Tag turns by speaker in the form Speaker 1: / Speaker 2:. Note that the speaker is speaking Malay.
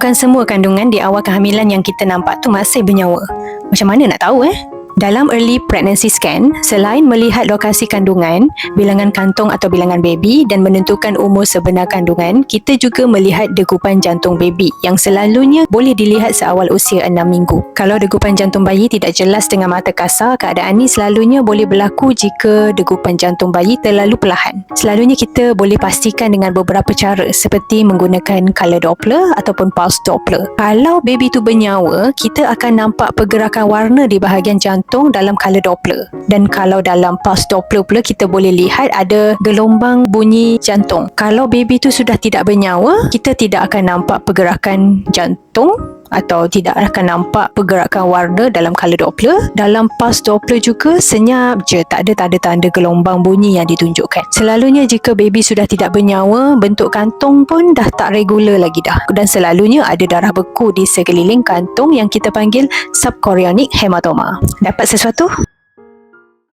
Speaker 1: Bukan semua kandungan di awal kehamilan yang kita nampak tu masih bernyawa. Macam mana nak tahu Dalam early pregnancy scan, selain melihat lokasi kandungan, bilangan kantong atau bilangan baby dan menentukan umur sebenar kandungan, kita juga melihat degupan jantung baby yang selalunya boleh dilihat seawal usia 6 minggu. Kalau degupan jantung bayi tidak jelas dengan mata kasar, keadaan ni selalunya boleh berlaku jika degupan jantung bayi terlalu perlahan. Selalunya kita boleh pastikan dengan beberapa cara seperti menggunakan color Doppler ataupun pulse Doppler. Kalau baby tu bernyawa, kita akan nampak pergerakan warna di bahagian jantung dalam color Doppler. Dan kalau dalam pulse Doppler pula, kita boleh lihat ada gelombang bunyi jantung. Kalau baby tu sudah tidak bernyawa, kita tidak akan nampak pergerakan jantung atau tidak akan nampak pergerakan warna dalam color Doppler. Dalam pulse Doppler juga senyap je, tak ada tanda-tanda gelombang bunyi yang ditunjukkan. Selalunya jika baby sudah tidak bernyawa, bentuk kantong pun dah tak regular lagi dah, dan selalunya ada darah beku di sekeliling kantong yang kita panggil subchorionic hematoma. Dapat sesuatu?